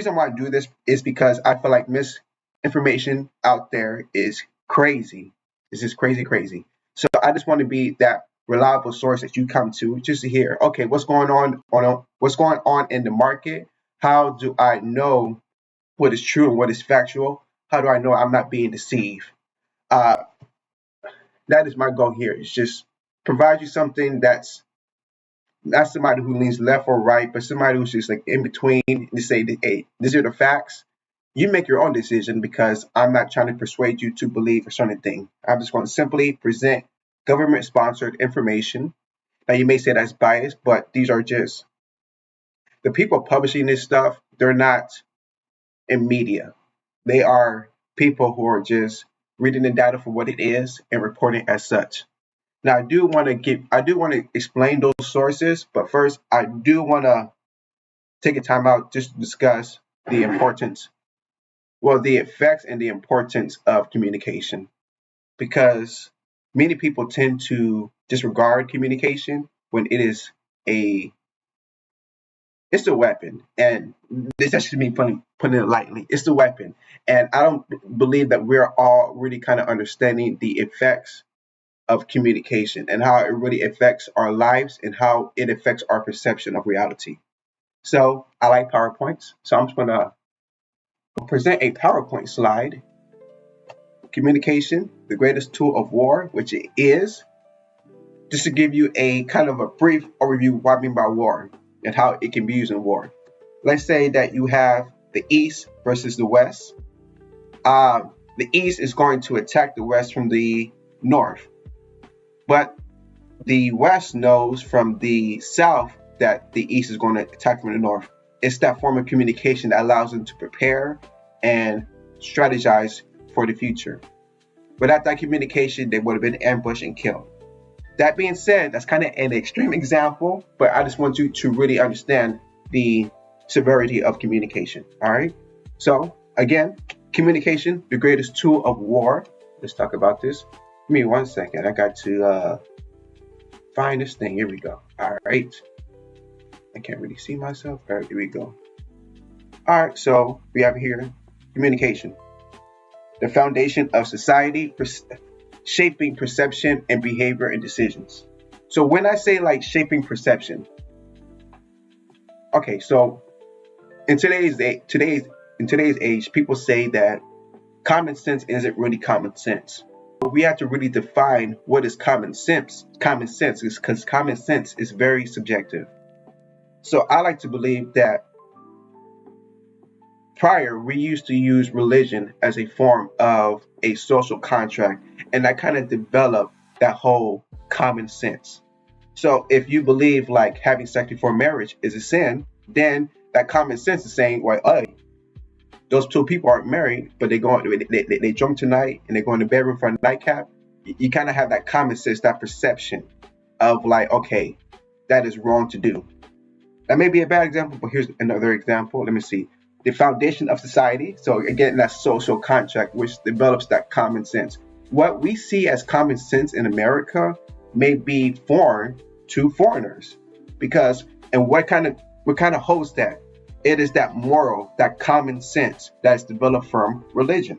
reason why I do this is because I feel like misinformation out there is crazy. It's just crazy, crazy. So I just want to be that reliable source that you come to just to hear, okay, what's going on in the market? How do I know what is true and what is factual? How do I know I'm not being deceived? Uh, that is my goal here. It's just provide you something that's not somebody who leans left or right, but somebody who's just like in between to say, hey, these are the facts. You make your own decision because I'm not trying to persuade you to believe a certain thing. I'm just going to simply present government sponsored information. Now, you may say that's biased, but these are just the people publishing this stuff, they're not in media. They are people who are just reading the data for what it is and reporting as such. Now, I do want to explain those sources, but first, I do want to take a time out just to discuss the importance, well, the effects and the importance of communication, because many people tend to disregard communication when it's a weapon, and this is actually me putting it lightly. It's the weapon, and I don't believe that we're all really kind of understanding the effects of communication and how it really affects our lives and how it affects our perception of reality. So I like PowerPoints. So I'm just going to present a PowerPoint slide. Communication, the greatest tool of war, which it is. Just to give you a kind of a brief overview of what I mean by war and how it can be used in war. Let's say that you have the East versus the West. The East is going to attack the West from the North. But the West knows from the South that the East is going to attack from the North. It's that form of communication that allows them to prepare and strategize for the future. Without that communication, they would have been ambushed and killed. That being said, that's kind of an extreme example, but I just want you to really understand the severity of communication. All right. So again, communication, the greatest tool of war. Let's talk about this. Give me 1 second. I got to find this thing. Here we go. All right. I can't really see myself. All right, here we go. All right, so we have here communication, the foundation of society, shaping perception and behavior and decisions. So when I say like shaping perception, okay, so in today's age, people say that common sense isn't really common sense. But we have to really define what is common sense. Common sense is because common sense is very subjective. So I like to believe that prior, we used to use religion as a form of a social contract, and that kind of developed that whole common sense. So if you believe like having sex before marriage is a sin, then that common sense is saying, well, hey, those two people aren't married, but they drunk tonight and they go in the bedroom for a nightcap. You kind of have that common sense, that perception of like, okay, that is wrong to do. That may be a bad example, but here's another example. Let me see. The foundation of society. So again, that social contract, which develops that common sense. What we see as common sense in America may be foreign to foreigners, because and what kind of holds that? It is that moral, that common sense that's developed from religion.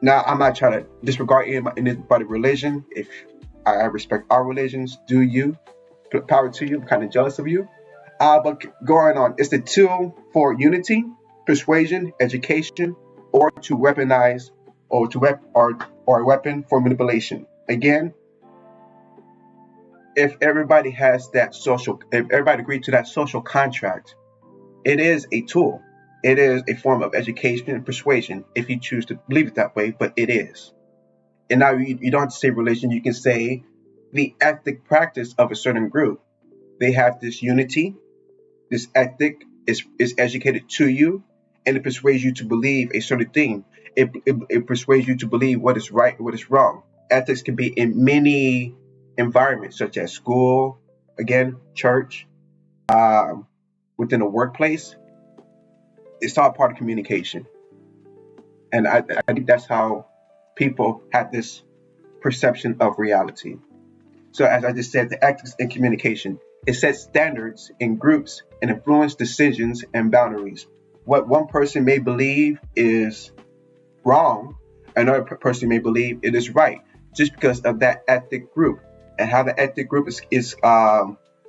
Now, I'm not trying to disregard anybody's religion. If I respect our religions, do you? Power to you. I'm kind of jealous of you. But going on, it's the tool for unity, persuasion, education, or to weaponize, or a weapon for manipulation. Again, if everybody agreed to that social contract, it is a tool. It is a form of education and persuasion, if you choose to believe it that way, but it is. And now you don't have to say religion, you can say the ethic practice of a certain group. They have this unity, this ethic is educated to you, and it persuades you to believe a certain thing. It persuades you to believe what is right and what is wrong. Ethics can be in many environments, such as school, again, church, within a workplace. It's all part of communication. And I think that's how people have this perception of reality. So as I just said, the ethics in communication, it sets standards in groups and influence decisions and boundaries. what one person may believe is wrong, another person may believe it is right, just because of that ethnic group and how the ethnic group is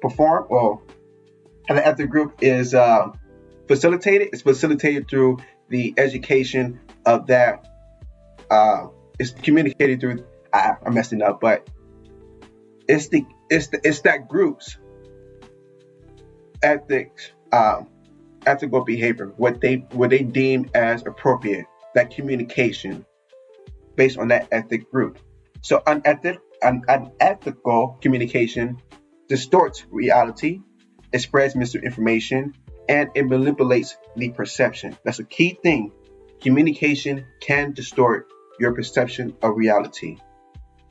performed, or how the ethnic group is facilitated. It's facilitated through the education of that. It's communicated through. I'm messing up, but it's that group's ethics, ethical behavior, what they deem as appropriate, that communication based on that ethnic group. So unethical communication distorts reality, it spreads misinformation, and it manipulates the perception. That's a key thing. Communication can distort your perception of reality.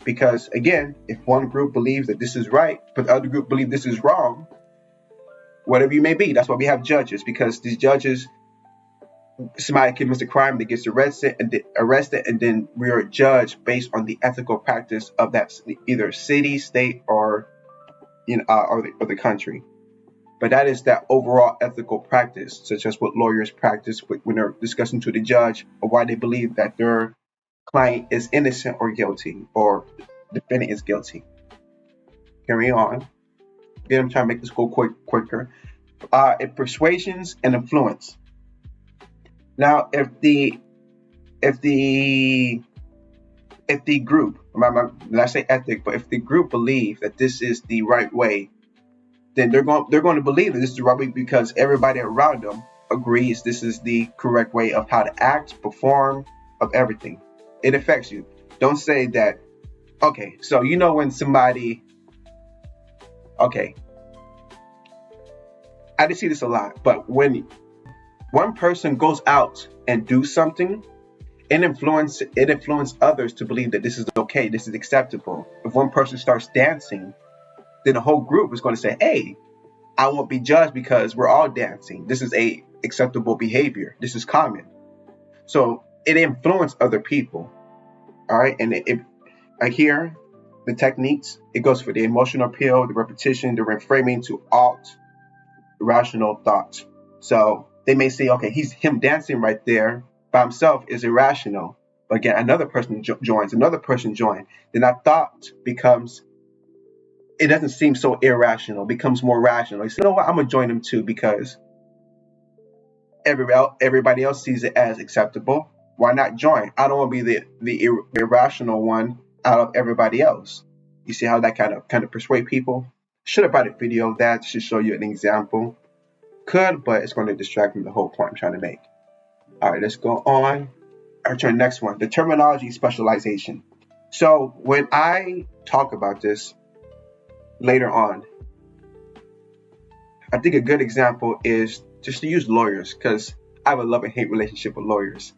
Because again, if one group believes that this is right, but the other group believes this is wrong, whatever you may be, that's why we have judges, because these judges, somebody commits a crime that gets arrested, and then we are judged based on the ethical practice of that either city, state, or or the country. But that is that overall ethical practice, such as what lawyers practice when they're discussing to the judge or why they believe that their client is innocent or guilty, or defendant is guilty. Carry on. Again, I'm trying to make this go quicker. Persuasions and influence. Now, if the group, when I say ethic, but if the group believe that this is the right way, then they're going to believe that this is the right way because everybody around them agrees this is the correct way of how to act, perform, of everything. It affects you. Don't say that. Okay, so when somebody. Okay, I did see this a lot, but when one person goes out and do something, it influence others to believe that this is okay, this is acceptable. If one person starts dancing, then the whole group is going to say, hey, I won't be judged because we're all dancing. This is a acceptable behavior. This is common. So it influences other people. All right. And like here, the techniques, it goes for the emotional appeal, the repetition, the reframing to alt rational thoughts. So they may say, okay, him dancing right there by himself is irrational. But again, another person joins, another person joins. Then that thought becomes, it doesn't seem so irrational, becomes more rational. You say, what, I'm going to join them too because everybody else sees it as acceptable. Why not join? I don't want to be the irrational one out of everybody else. You see how that kind of persuade people? Should have brought a video of that to show you an example. Could, but it's going to distract from the whole point I'm trying to make. All right, let's go on. All right, to the next one, the terminology specialization. So when I talk about this later on, I think a good example is just to use lawyers, because I have a love and hate relationship with lawyers.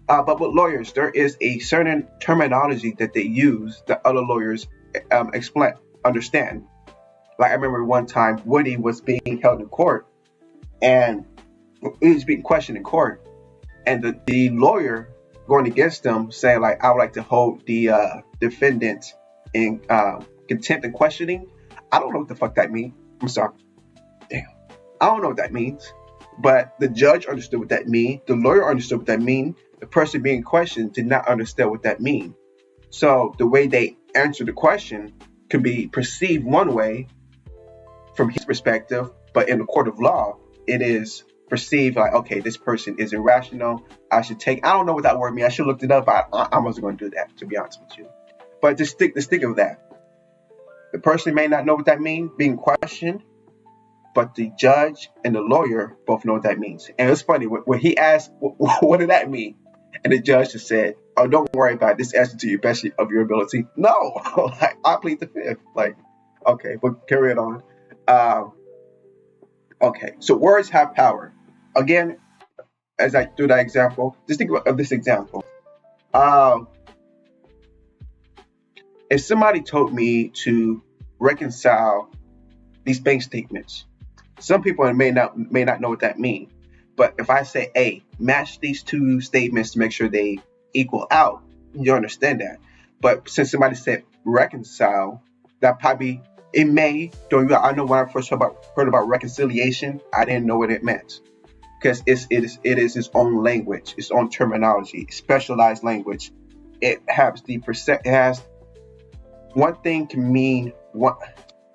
But with lawyers, there is a certain terminology that they use that other lawyers understand. Like I remember one time Woody was being held in court, and he was being questioned in court, and the lawyer going against him saying like, I would like to hold the defendant in contempt and questioning. I don't know what the fuck that means. I'm sorry. Damn. I don't know what that means. But the judge understood what that means. The lawyer understood what that means. The person being questioned did not understand what that means. So the way they answer the question could be perceived one way from his perspective, but in the court of law, it is perceived like, okay, this person is irrational. I don't know what that word means. I should have looked it up. I wasn't going to do that, to be honest with you. But just think of that. The person may not know what that means, being questioned, but the judge and the lawyer both know what that means. And it's funny, when he asked, what did that mean? And the judge just said, oh, don't worry about it. This answer to your best of your ability. No, like, I plead the fifth. Like, okay, but carry it on. Okay, so words have power. Again, as I do that example, just think of this example. If somebody told me to reconcile these bank statements, some people may not know what that means. But if I say, hey, match these two statements to make sure they equal out, you understand that. But since somebody said reconcile, that probably, I know when I first heard about reconciliation, I didn't know what it meant. because it is its own language, its own terminology, specialized language. It has one thing can mean one.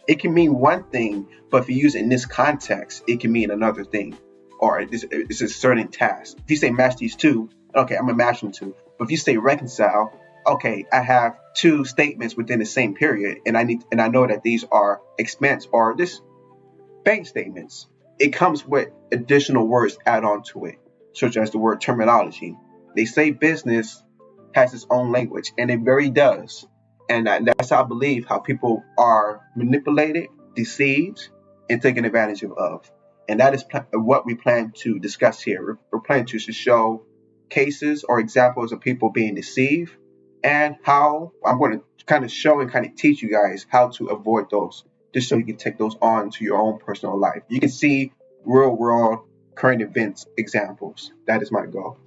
It can mean one thing, but if you use it in this context, it can mean another thing, or it's a certain task. If you say match these two, okay, I'm gonna match them two. But if you say reconcile, okay, I have two statements within the same period, and I know that these are expense or this bank statements. It comes with additional words add on to it, such as the word terminology. They say business has its own language, and it very does. And that's how I believe how people are manipulated, deceived, and taken advantage of. And that is what we plan to discuss here. We're planning to show cases or examples of people being deceived, and how I'm going to kind of show and kind of teach you guys how to avoid those, just so you can take those on to your own personal life. You can see real world current events examples. That is my goal.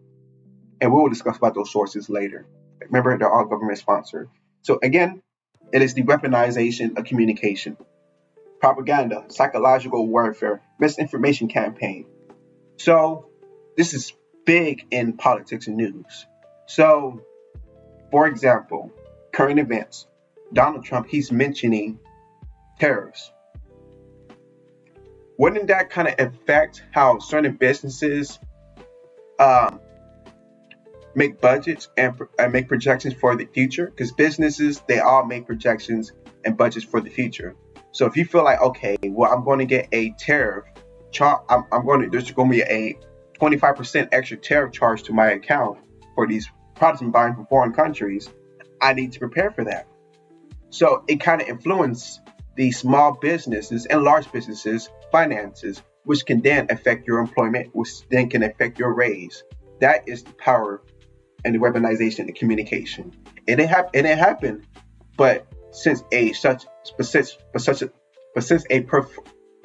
And we will discuss about those sources later. Remember, they're all government sponsored. So again, it is the weaponization of communication, propaganda, psychological warfare, misinformation campaign. So this is big in politics and news. So, for example, current events. Donald Trump, he's mentioning tariffs. Wouldn't that kind of affect how certain businesses make budgets and make projections for the future? Because businesses, they all make projections and budgets for the future. So if you feel like, okay, well, I'm going to get a tariff, there's going to be a 25% extra tariff charge to my account for these products I'm buying from foreign countries, I need to prepare for that. So it kind of influences the small businesses and large businesses' finances, which can then affect your employment, which then can affect your raise. That is the power and the weaponization of communication. It didn't happen, but since a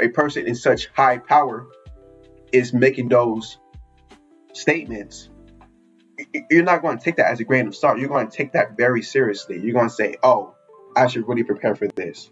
person in such high power is making those statements, you're not going to take that as a grain of salt. You're going to take that very seriously. You're going to say, "Oh, I should really prepare for this."